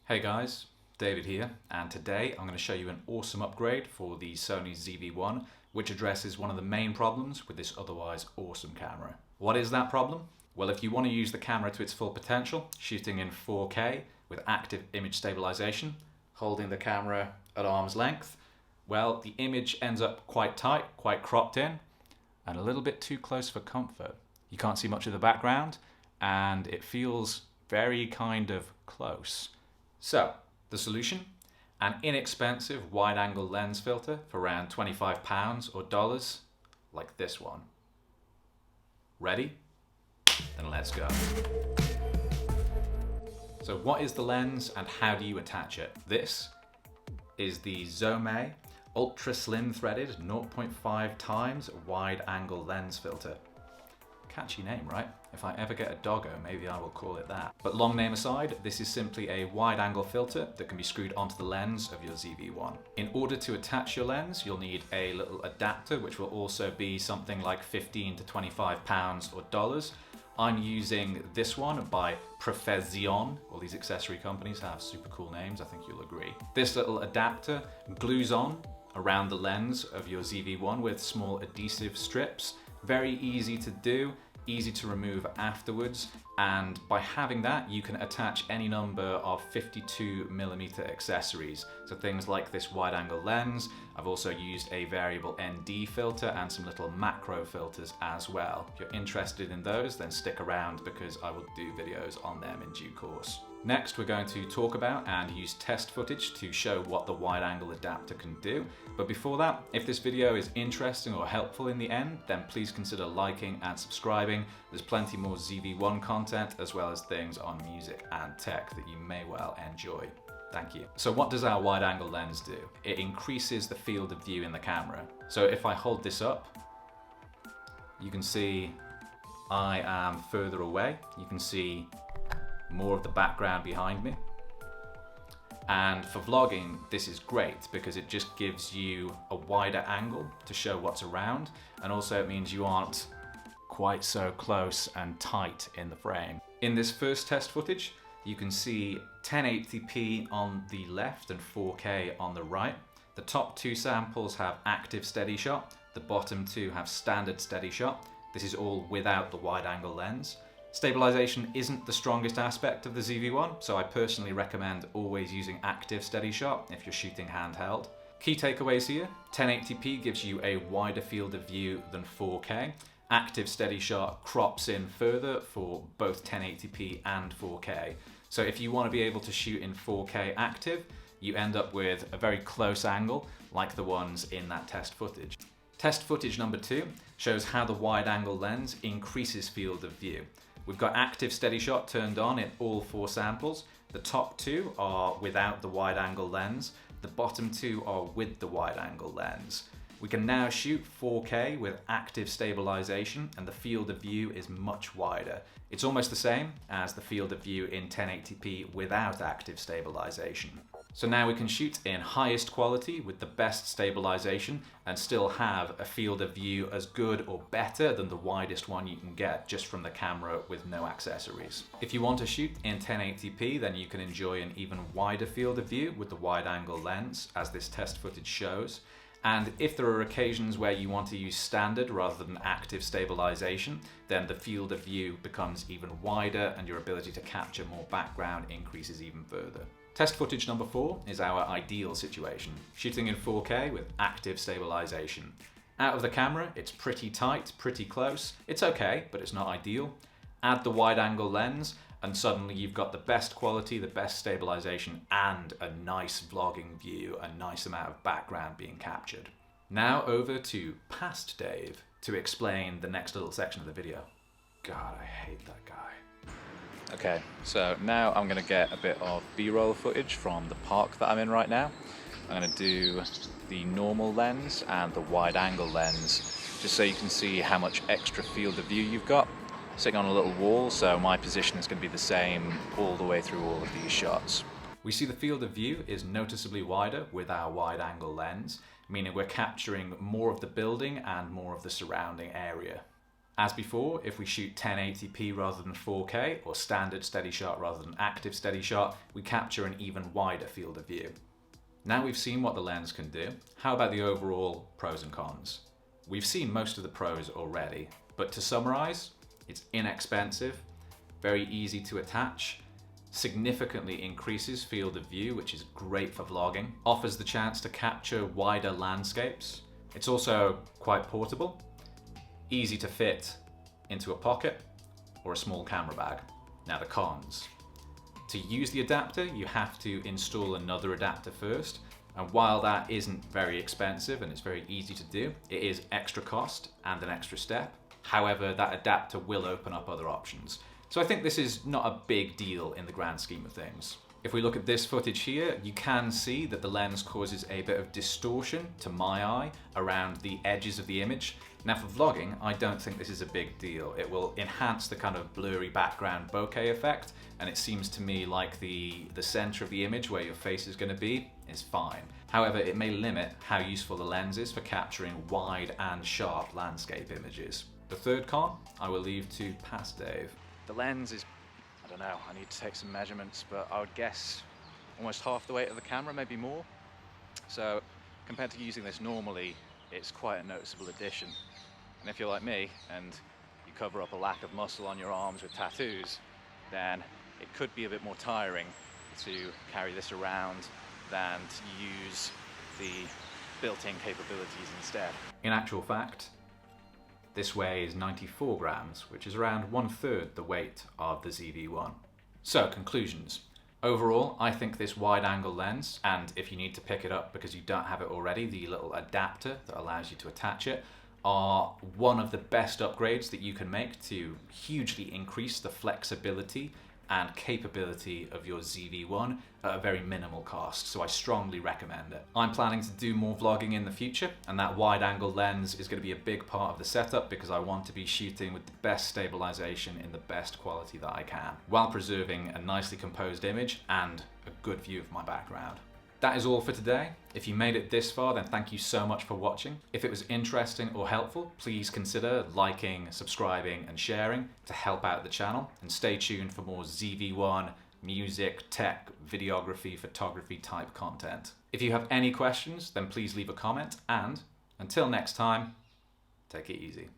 Hey guys, David here, and today I'm going to show you an awesome upgrade for the Sony ZV1, which addresses one of the main problems with this otherwise awesome camera. What is that problem? Well, if you want to use the camera to its full potential, shooting in 4K with active image stabilization, holding the camera at arm's length, well, the image ends up quite tight, quite cropped in, and a little bit too close for comfort. You can't see much of the background, and it feels very kind of close. So, the solution? An inexpensive wide-angle lens filter for around £25 or dollars, like this one. Ready? Then let's go. So what is the lens and how do you attach it? This is the Zomei ultra slim threaded 0.5 times wide-angle lens filter. Catchy name, right? If I ever get a doggo, maybe I will call it that. But long name aside, this is simply a wide-angle filter that can be screwed onto the lens of your ZV1. In order to attach your lens, you'll need a little adapter, which will also be something like 15 to 25 pounds or dollars. I'm using this one by Profezzion. All these accessory companies have super cool names, I think you'll agree. This little adapter glues on around the lens of your ZV1 with small adhesive strips. Very easy to do, easy to remove afterwards, and by having that you can attach any number of 52mm accessories. So things like this wide-angle lens. I've also used a variable ND filter and some little macro filters as well. If you're interested in those, then stick around because I will do videos on them in due course. Next, we're going to talk about and use test footage to show what the wide-angle adapter can do. But before that, if this video is interesting or helpful in the end, then please consider liking and subscribing. There's plenty more ZV1 content as well as things on music and tech that you may well enjoy. Thank you. So what does our wide-angle lens do? It increases the field of view in the camera. So if I hold this up, you can see I am further away. You can see more of the background behind me. And for vlogging, this is great because it just gives you a wider angle to show what's around, and also it means you aren't quite so close and tight in the frame. In this first test footage, you can see 1080p on the left and 4K on the right. The top two samples have active steady shot, the bottom two have standard steady shot. This is all without the wide-angle lens. Stabilization isn't the strongest aspect of the ZV1, so I personally recommend always using active steady shot if you're shooting handheld. Key takeaways here: 1080p gives you a wider field of view than 4K. Active steady shot crops in further for both 1080p and 4K. So if you want to be able to shoot in 4K active, you end up with a very close angle like the ones in that test footage. Test footage number 2 shows how the wide-angle lens increases field of view. We've got active steady shot turned on in all 4 samples. The top 2 are without the wide-angle lens. The bottom 2 are with the wide-angle lens. We can now shoot 4K with active stabilization, and the field of view is much wider. It's almost the same as the field of view in 1080p without active stabilization. So now we can shoot in highest quality with the best stabilization and still have a field of view as good or better than the widest one you can get just from the camera with no accessories. If you want to shoot in 1080p, then you can enjoy an even wider field of view with the wide-angle lens, as this test footage shows. And if there are occasions where you want to use standard rather than active stabilization, then the field of view becomes even wider and your ability to capture more background increases even further. Test footage number 4 is our ideal situation, shooting in 4K with active stabilization. Out of the camera, it's pretty tight, pretty close. It's okay, but it's not ideal. Add the wide-angle lens, and suddenly you've got the best quality, the best stabilization, and a nice vlogging view, a nice amount of background being captured. Now over to Past Dave to explain the next little section of the video. God, I hate that guy. Okay, so now I'm going to get a bit of B-roll footage from the park that I'm in right now. I'm going to do the normal lens and the wide-angle lens, just so you can see how much extra field of view you've got. Sitting on a little wall, so my position is going to be the same all the way through all of these shots. We see the field of view is noticeably wider with our wide-angle lens, meaning we're capturing more of the building and more of the surrounding area. As before, if we shoot 1080p rather than 4K, or standard steady shot rather than active steady shot, we capture an even wider field of view. Now we've seen what the lens can do, how about the overall pros and cons? We've seen most of the pros already, but to summarize, it's inexpensive, very easy to attach, significantly increases field of view, which is great for vlogging, offers the chance to capture wider landscapes. It's also quite portable, easy to fit into a pocket or a small camera bag. Now the cons. To use the adapter, you have to install another adapter first, and while that isn't very expensive and it's very easy to do, it is extra cost and an extra step. However, that adapter will open up other options. So I think this is not a big deal in the grand scheme of things. If we look at this footage here, you can see that the lens causes a bit of distortion to my eye around the edges of the image. Now for vlogging, I don't think this is a big deal. It will enhance the kind of blurry background bokeh effect, and it seems to me like the center of the image where your face is going to be is fine. However, it may limit how useful the lens is for capturing wide and sharp landscape images. The third con, I will leave to past Dave. The lens is, I don't know, I need to take some measurements, but I would guess almost half the weight of the camera, maybe more. So compared to using this normally, it's quite a noticeable addition. And if you're like me and you cover up a lack of muscle on your arms with tattoos, then it could be a bit more tiring to carry this around than to use the built-in capabilities instead. In actual fact, this weighs 94 grams, which is around 1/3 the weight of the ZV1. So, conclusions. Overall, I think this wide-angle lens, and if you need to pick it up because you don't have it already, the little adapter that allows you to attach it, are one of the best upgrades that you can make to hugely increase the flexibility and capability of your ZV1 at a very minimal cost, so I strongly recommend it. I'm planning to do more vlogging in the future, and that wide-angle lens is going to be a big part of the setup because I want to be shooting with the best stabilization in the best quality that I can, while preserving a nicely composed image and a good view of my background. That is all for today. If you made it this far, then thank you so much for watching. If it was interesting or helpful, please consider liking, subscribing, and sharing to help out the channel. And stay tuned for more ZV1, music, tech, videography, photography type content. If you have any questions, then please leave a comment. And until next time, take it easy.